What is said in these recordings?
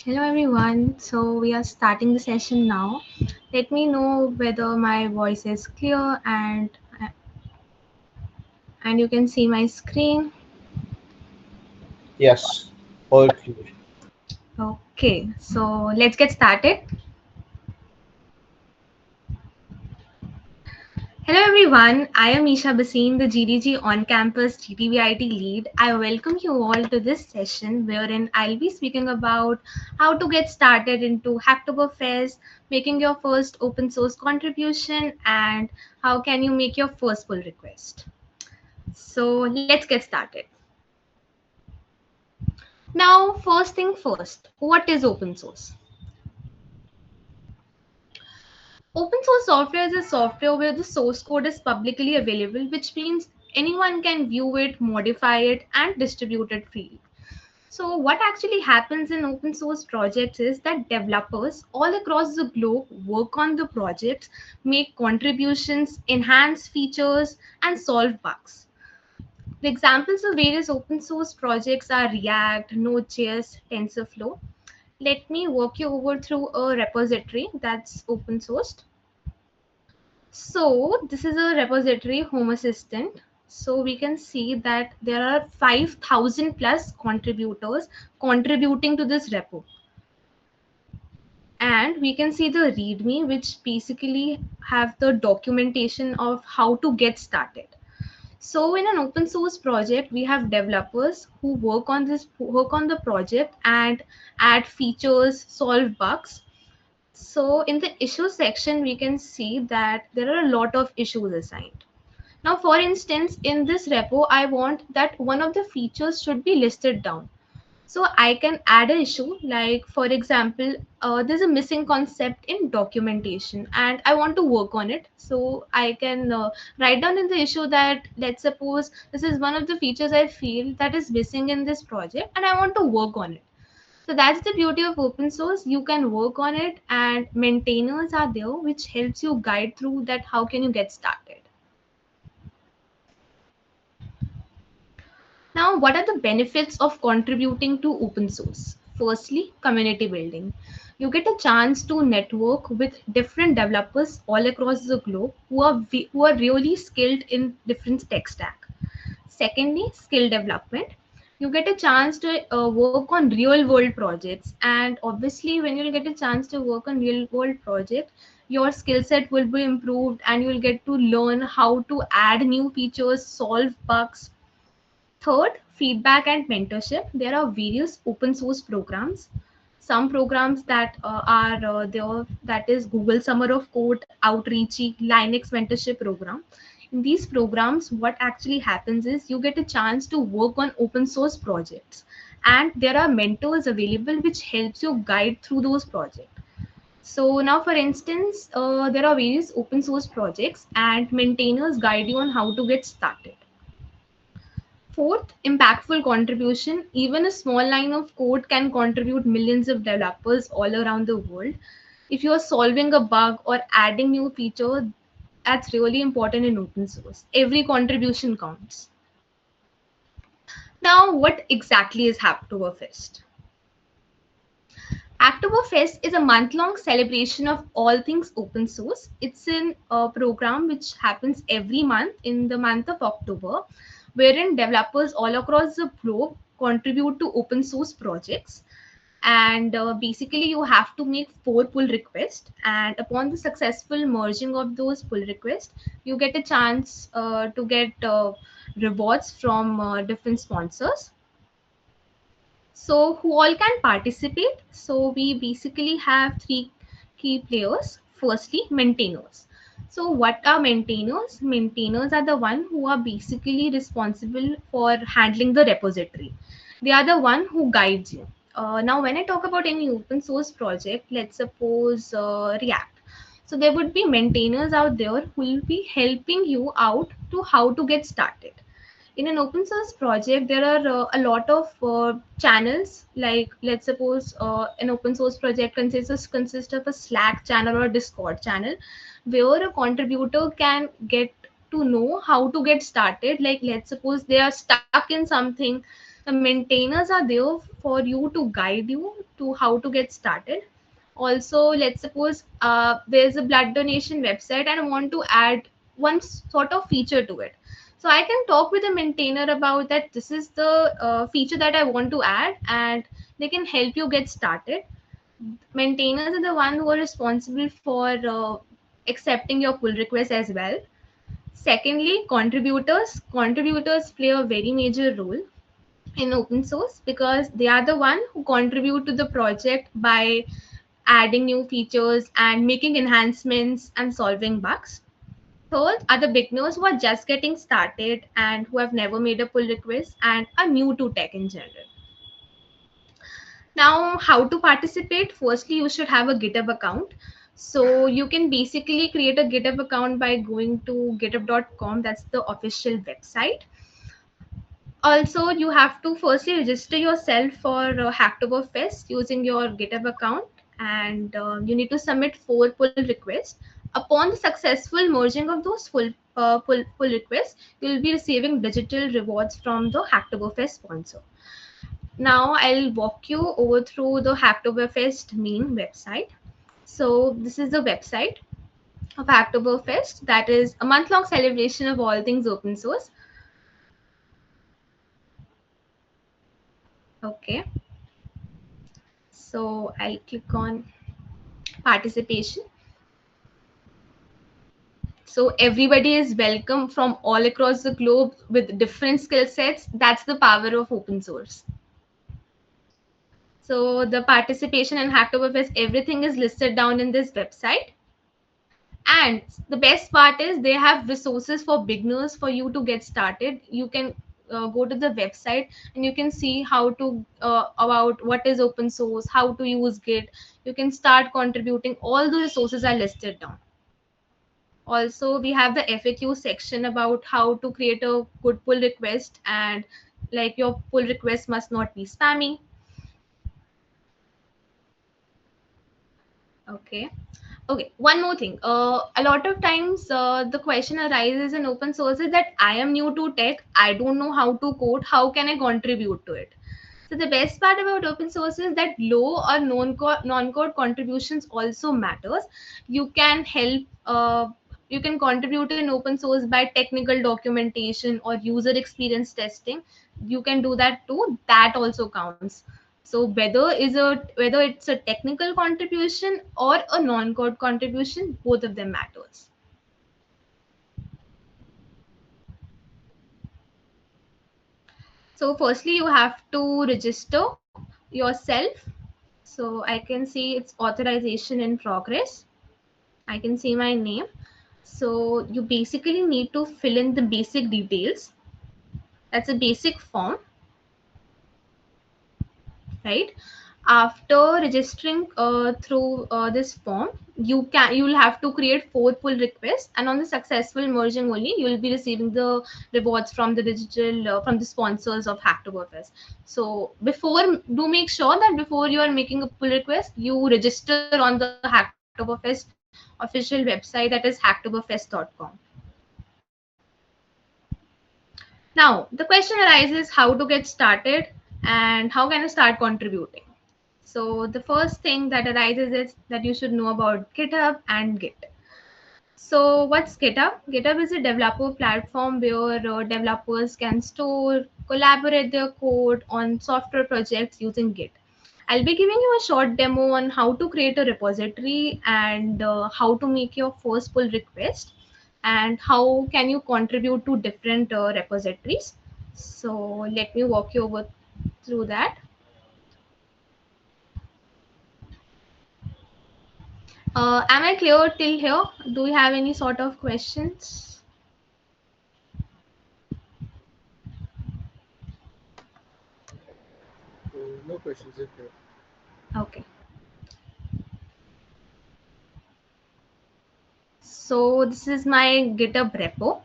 Hello everyone. So we are starting the session now. Let me know whether my voice is clear and you can see my screen. Yes, all clear. Okay. So let's get started. Hello everyone. I am Isha Basin, the GDG on-campus GTBIT lead. I welcome you all to this session wherein I'll be speaking about how to get started into HacktoberFest, making your first open source contribution, and how can you make your first pull request. So let's get started. Now, first thing first, what is open source? Open source software is a software where the source code is publicly available, which means anyone can view it, modify it, and distribute it freely. So, what actually happens in open source projects is that developers all across the globe work on the projects, make contributions, enhance features, and solve bugs. The examples of various open source projects are React, Node.js, TensorFlow. Let me walk you over through a repository that's open sourced. So this is a repository Home Assistant. So we can see that there are 5,000 plus contributors contributing to this repo. And we can see the readme, which basically have the documentation of how to get started. So in an open source project, we have developers who work on the project and add features, solve bugs. So in the issue section, we can see that there are a lot of issues assigned. Now, for instance, in this repo, I want that one of the features should be listed down. So I can add an issue like, for example, there's a missing concept in documentation and I want to work on it. So I can write down in the issue that, let's suppose this is one of the features I feel that is missing in this project and I want to work on it. So that's the beauty of open source. You can work on it and maintainers are there, which helps you guide through that how can you get started. Now, what are the benefits of contributing to open source? Firstly, community building. You get a chance to network with different developers all across the globe who are really skilled in different tech stack. Secondly, skill development. You get a chance to work on real world projects, and obviously, when you'll get a chance to work on real world project, your skill set will be improved, and you'll get to learn how to add new features, solve bugs. Third, feedback and mentorship. There are various open source programs. Some programs that are there, that is Google Summer of Code, Outreachy, Linux Mentorship Program. In these programs, what actually happens is you get a chance to work on open source projects, and there are mentors available which helps you guide through those projects. So now, for instance, there are various open source projects, and maintainers guide you on how to get started. Fourth, impactful contribution. Even a small line of code can contribute millions of developers all around the world. If you are solving a bug or adding new feature, that's really important in open source. Every contribution counts. Now, what exactly is Hacktoberfest? Hacktoberfest is a month-long celebration of all things open source. It's a program which happens every month in the month of October, wherein developers all across the globe contribute to open source projects. And basically, you have to make 4 pull requests. And upon the successful merging of those pull requests, you get a chance to get rewards from different sponsors, so who all can participate? So we basically have 3 key players. Firstly, maintainers. So what are maintainers? Maintainers are the one who are basically responsible for handling the repository. They are the one who guides you. Now, when I talk about any open source project, let's suppose React. So there would be maintainers out there who will be helping you out to how to get started. In an open source project, there are a lot of channels. Like, let's suppose an open source project consists of a Slack channel or a Discord channel, where a contributor can get to know how to get started. Like, let's suppose they are stuck in something, The maintainers are there for you to guide you to how to get started. Also, let's suppose there's a blood donation website and I want to add one sort of feature to it. So I can talk with the maintainer about that. This is the feature that I want to add, and they can help you get started. Maintainers are the one who are responsible for accepting your pull request as well. Secondly, contributors play a very major role in open source because they are the one who contribute to the project by adding new features and making enhancements and solving bugs. Third are the beginners who are just getting started and who have never made a pull request and are new to tech in general. Now, how to participate? Firstly, you should have a GitHub account. So you can basically create a GitHub account by going to github.com. That's the official website. Also, you have to firstly register yourself for Hacktoberfest using your GitHub account, and you need to submit 4 pull requests. Upon the successful merging of those pull requests, you will be receiving digital rewards from the Hacktoberfest sponsor. Now, I'll walk you over through the Hacktoberfest main website. So, this is the website of Hacktoberfest, that is a month long celebration of all things open source. Okay, so I'll click on participation. So everybody is welcome from all across the globe with different skill sets. That's the power of open source. So the participation in Hacktoberfest, everything is listed down in this website. And the best part is they have resources for beginners for you to get started. You can go to the website and you can see how to about what is open source, how to use Git. You can start contributing. All the resources are listed down. Also, we have the FAQ section about how to create a good pull request, and like your pull request must not be spammy. Okay. Okay, one more thing. A lot of times the question arises in open source is that I am new to tech, I don't know how to code, how can I contribute to it? So the best part about open source is that low or non-code contributions also matters. You can help. You can contribute in open source by technical documentation or user experience testing. You can do that too. That also counts. So whether it's a technical contribution or a non-code contribution, both of them matters. So firstly, you have to register yourself. So I can see it's authorization in progress. I can see my name. So you basically need to fill in the basic details. That's a basic form, right? After registering through this form, you'll have to create 4 pull requests, and on the successful merging only you'll be receiving the rewards from the digital from the sponsors of Hacktoberfest. So do make sure that before you are making a pull request, you register on the Hacktoberfest official website, that is hacktoberfest.com. Now, the question arises how to get started and how can I start contributing. So, the first thing that arises is that you should know about GitHub and Git. So, what's GitHub? GitHub is a developer platform where developers can store, collaborate their code on software projects using Git. I'll be giving you a short demo on how to create a repository and how to make your first pull request and how can you contribute to different repositories. So let me walk you over through that. Am I clear till here? Do you have any sort of questions? No questions if you. Okay. So this is my GitHub repo.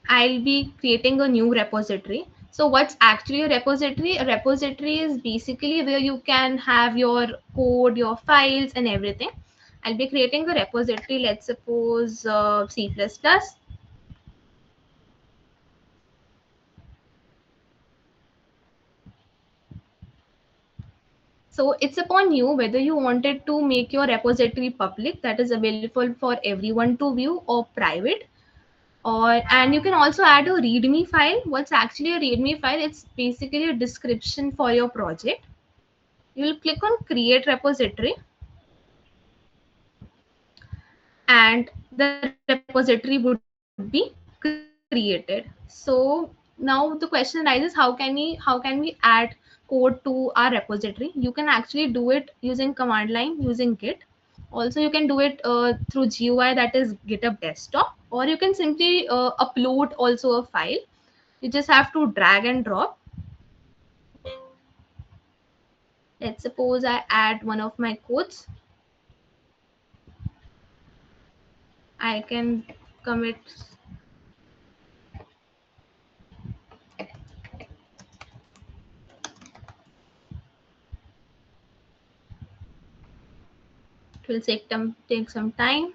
I'll be creating a new repository. So what's actually a repository? A repository is basically where you can have your code, your files and everything. I'll be creating a repository, let's suppose C++. So it's upon you whether you wanted to make your repository public, that is available for everyone to view, or private. Or and you can also add a readme file. What's actually a readme file? It's basically a description for your project. You'll click on create repository, and the repository would be created. So now the question arises, how can we add code to our repository? You can actually do it using command line using git. Also you can do it through GUI, that is GitHub desktop, or you can simply upload also a file. You just have to drag and drop. Let's suppose I add one of my codes. I can commit. It will take some time.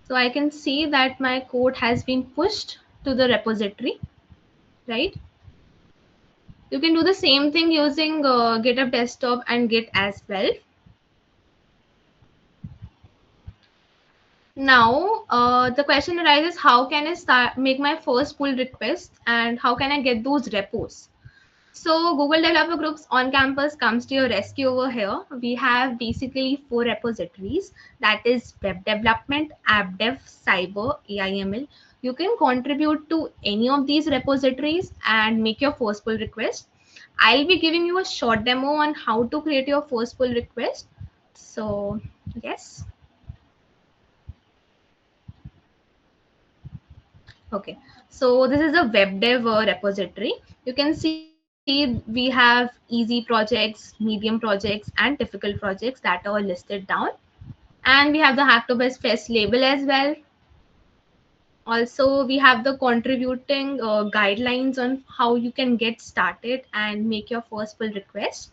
So I can see that my code has been pushed to the repository, right? You can do the same thing using GitHub desktop and Git as well. Now, the question arises, how can I make my first pull request, and how can I get those repos? So Google Developer Groups on campus comes to your rescue over here. We have basically 4 repositories, that is web development, app dev, cyber, AIML. You can contribute to any of these repositories and make your first pull request. I'll be giving you a short demo on how to create your first pull request. So yes, okay. So this is a web dev repository. You can see we have easy projects, medium projects, and difficult projects that are listed down. And we have the HacktoberFest Fest label as well. Also, we have the contributing guidelines on how you can get started and make your first pull request.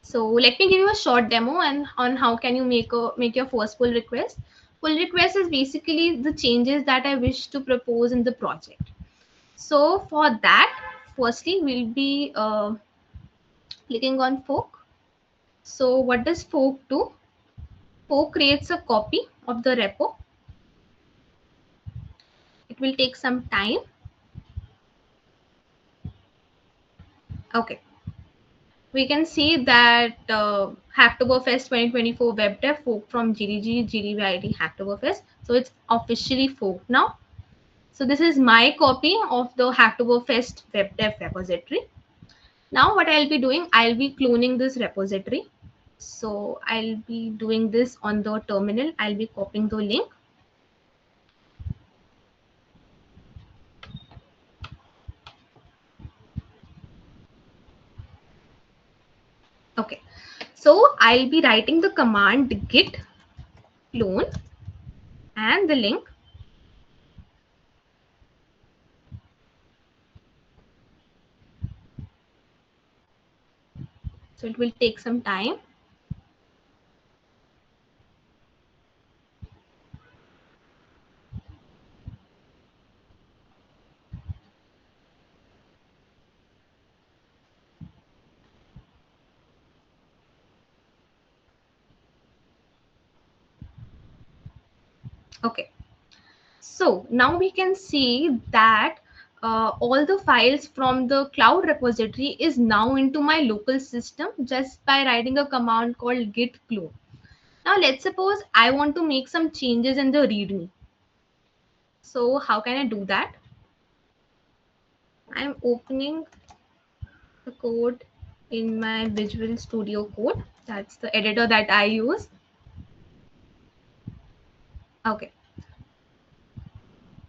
So let me give you a short demo and on how can you make your first pull request. Pull request is basically the changes that I wish to propose in the project. So for that, firstly we'll be clicking on fork. So what does fork do? Fork creates a copy of the repo. It will take some time. Okay. We can see that Hacktoberfest 2024 web dev fork from GDG GTBIT Hacktoberfest. So it's officially forked now. So this is my copy of the Hacktoberfest web dev repository. Now what I'll be doing, I'll be cloning this repository. So I'll be doing this on the terminal. I'll be copying the link. Okay. So I'll be writing the command git clone and the link. So it will take some time. Okay. So now we can see that all the files from the cloud repository is now into my local system just by writing a command called git clone. Now let's suppose I want to make some changes in the README. So how can I do that? I'm opening the code in my Visual Studio Code. That's the editor that I use. Okay.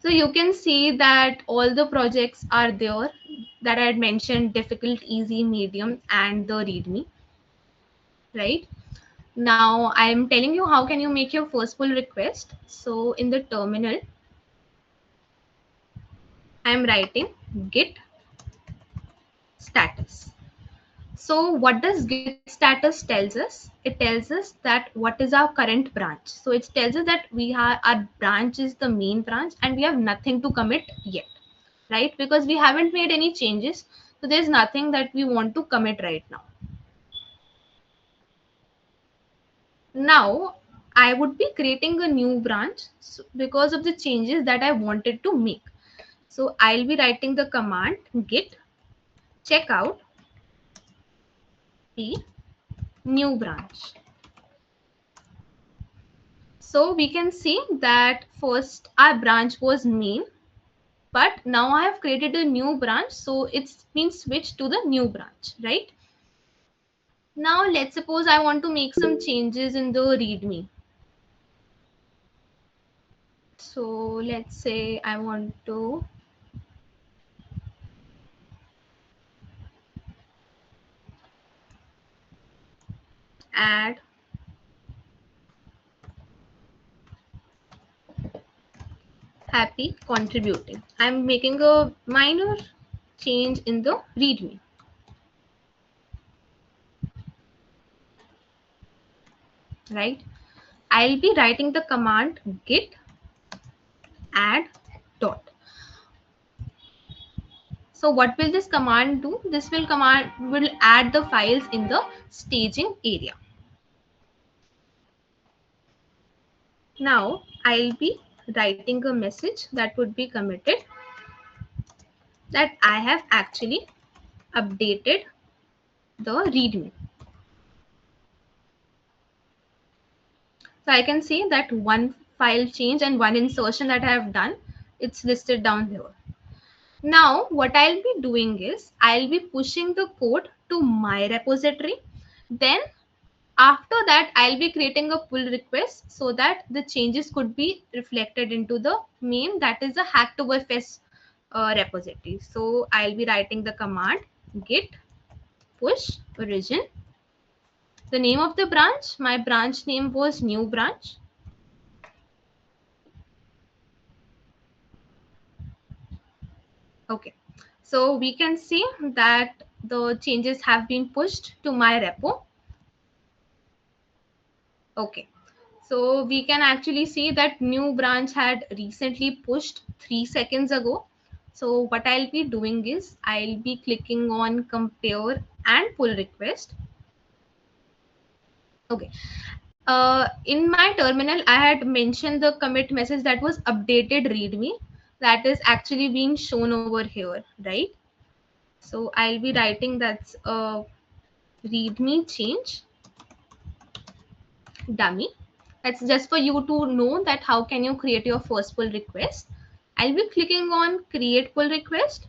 So you can see that all the projects are there that I had mentioned: difficult, easy, medium, and the README, right? Now I'm telling you how can you make your first pull request. So in the terminal, I'm writing git status. So what does git status tells us? It tells us that what is our current branch. So it tells us that we have our branch is the main branch and we have nothing to commit yet, right? Because we haven't made any changes. So there's nothing that we want to commit right now. Now I would be creating a new branch because of the changes that I wanted to make. So I'll be writing the command git checkout p new branch. So we can see that first our branch was main, but now I have created a new branch, so it's been switched to the new branch, right? Now let's suppose I want to make some changes in the readme. So let's say I want to add happy contributing. I'm making a minor change in the readme, right? I'll be writing the command git add dot. So what will this command do? This will command will add the files in the staging area. Now I'll be writing a message that would be committed that I have actually updated the readme. So I can see that one file change and one insertion that I have done. It's listed down here. Now what I'll be doing is I'll be pushing the code to my repository. Then after that I'll be creating a pull request so that the changes could be reflected into the main, that is the HacktoberFest repository. So I'll be writing the command git push origin. The name of the branch, my branch name was new branch. Okay, so we can see that the changes have been pushed to my repo. Okay, so we can actually see that new branch had recently pushed 3 seconds ago. So what I'll be doing is I'll be clicking on compare and pull request. Okay, in my terminal I had mentioned the commit message that was updated readme, that is actually being shown over here, right? So I'll be writing that's a readme change dummy. That's just for you to know that how can you create your first pull request. I'll be clicking on create pull request,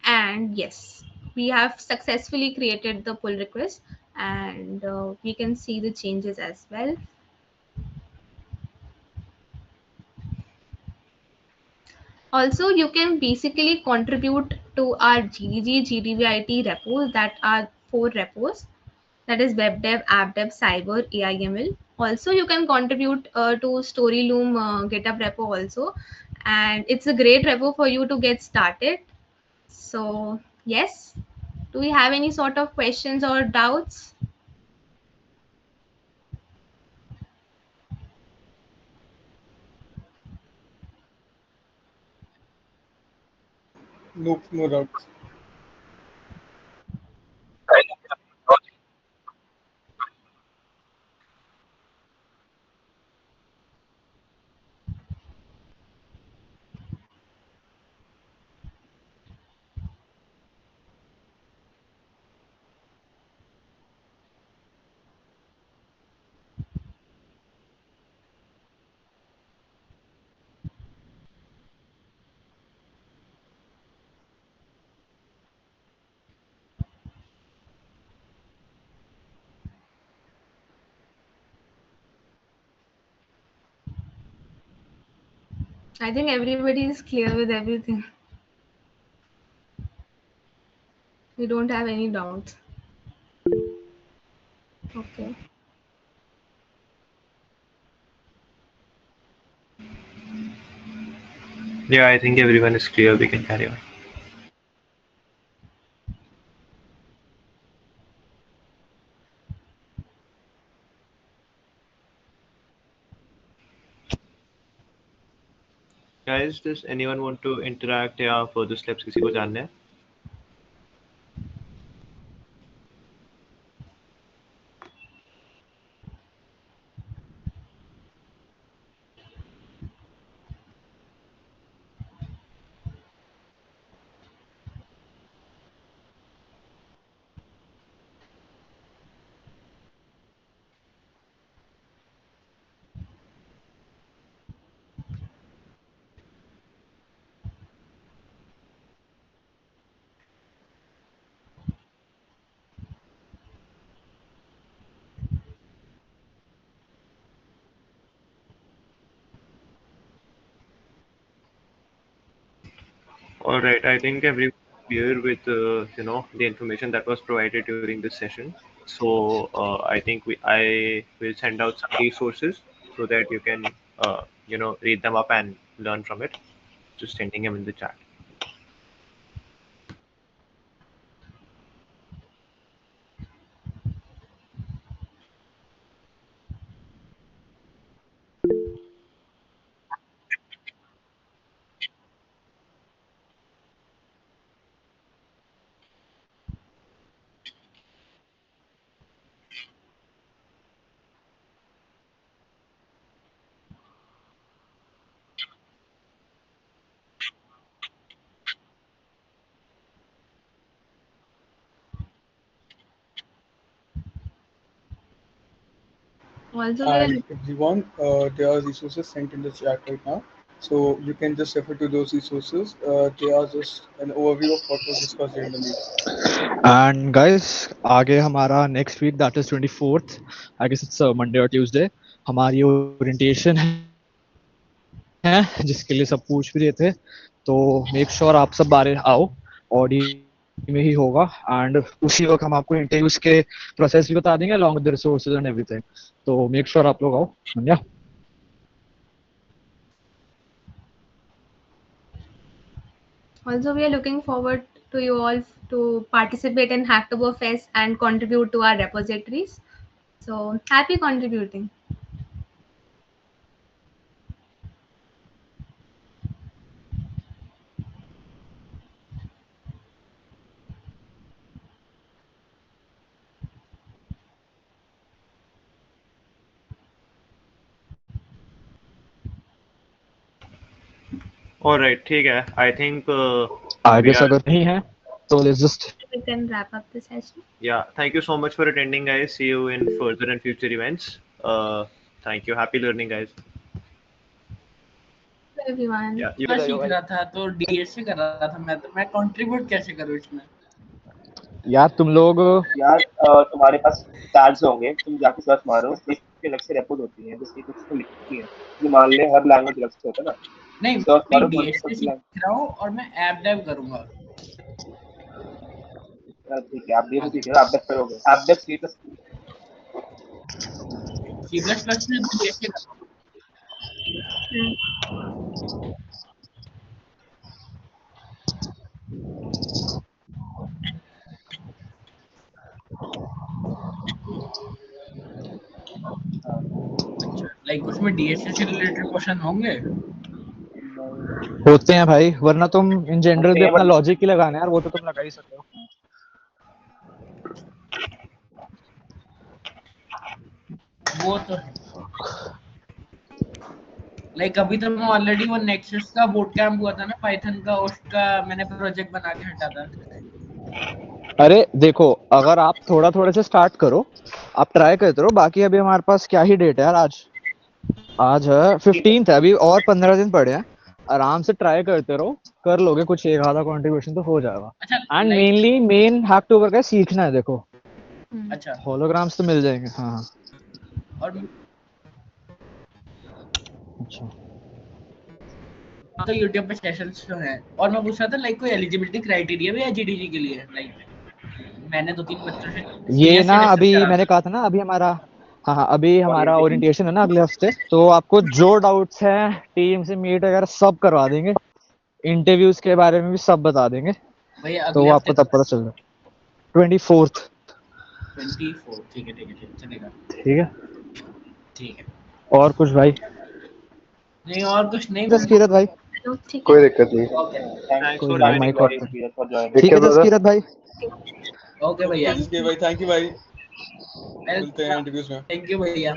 and yes, we have successfully created the pull request, and we can see the changes as well. Also, you can basically contribute to our GDG GTBIT repos, that are 4 repos, that is web dev, app dev, cyber, AIML. Also you can contribute to storyloom github repo also, and it's a great repo for you to get started. So yes, do we have any sort of questions or doubts? Nope, no doubts. I think everybody is clear with everything. We don't have any doubts. Okay. Yeah, I think everyone is clear. We can carry on. guys, does anyone want to interact या further steps किसी को जानना है? All right, I think everyone is clear with the information that was provided during this session. So I think I will send out some resources so that you can read them up and learn from it. Just sending them in the chat. Also, we are And if you want, there are resources sent in the chat right now. So you can just refer to those resources. They are just an overview of what was discussed during the meeting. And guys, आगे हमारा next week, that is 24th, I guess it's a Monday or Tuesday, हमारी orientation है जिसके लिए सब पूछ भी रहे थे. तो make sure आप सब बारे आओ, ऑडी में ही होगा. एंड उसी वक्त हम आपको इंटरव्यूज के प्रोसेस भी बता देंगे along with the resources and everything. तो make sure आप लोग आओ. Yeah. Also, we are looking forward to you all to participate in HacktoberFest and contribute to our repositories. So happy contributing. All right, ठीक है. I think I we guess are. अगर नहीं है तो let's just We can wrap up the session. Yeah, thank you so much for attending, guys. See you in further and future events. Thank you. Happy learning, guys. Everyone. Yeah, you मैं बताइए सीख भाई. रहा था तो DSC कर रहा था मैं, तो मैं कंट्रीब्यूट कैसे करूँ इसमें? यार तुम लोग यार तुम्हारे पास टैग्स होंगे, तुम जाके सर्च मारो, इसके अलग से रेपोज होती हैं जिसकी कुछ तो लिखती है कि मान ले हर लैंग्वेज अलग से होता है ना, नहीं, सर्च मैं मारो कौन डीएससी सी सीख रहा हूँ और मैं ऐप डेव करूंगा. ठीक है, आप भी सीख रहे हो, आप डेव करोगे, आप डेव सी प्लस C++ में भी डीएससी कर रहा हूँ. अच्छा, लाइक उसमें डीएससी से रिलेटेड क्वेश्चन होंगे? होते हैं भाई, वरना तुम इन जनरल होते भी हैं अपना बट लॉजिक ही लगाना है यार, वो तो तुम लगा ही सकते हो. वो तो है. लाइक अभी तो मैं ऑलरेडी वो नेक्सस का बूट कैंप हुआ था ना पाइथन का, उसका मैंने प्रोजेक्ट बना के हटा था. अरे देखो, अगर आप थोड़ा थोड़े से स्टार्ट करो, आप ट्राई करते रहो. बाकी अभी हमारे पास क्या ही डेट है यार, आज है 15th है, अभी और 15 दिन पड़े हैं. आराम से ट्राई करते रहो, कर लोगे कुछ एक आधा कंट्रीब्यूशन तो हो जाएगा. अच्छा, एंड लाइक मेनली मेन हैकटोबर का सीखना है. देखो अच्छा, होलोग्राम्स तो मिल जाएंगे. हाँ और अच्छा. तो यूट्यूब पे सेशंस तो हैं. और मैं पूछ रहा था लाइक कोई एलिजिबिलिटी क्राइटेरिया भी है जीडीजी के लिए? लाइक मैंने 2-3 बच्चों से ये सीनियर ना से डिस्कस अभी करा मैंने था. कहा था ना, अभी हमारा, हाँ अभी हमारा ओरिएंटेशन ओरिएंटेशन है ना अगले हफ्ते, तो आपको जो डाउट्स हैं टीम से मीट वगैरह सब करवा देंगे. इंटरव्यूज के बारे में भी सब बता देंगे. भैया तो अगले हफ्ते आपको तब कब है? पता चल जाए. 24th. 24. ठीक है, ठीक है, ठीक चलेगा. ठीक है. ठीक है. और कुछ भाई? नहीं और कुछ नहीं. जसकीरत भाई. चलो ठीक कोई है। दिक्कत नहीं। ओके Thanks, Thanks कोई for नहीं, thanks joining, mic for off guys. कर। for joining. ठीक ठीक है है ब्रदर। जसकीरत भाई। ओके ओके भैया जिसके भाई, थैंक यू भाई, मिलते हैं वेलकम इंटरव्यूज में। थैंक यू भैया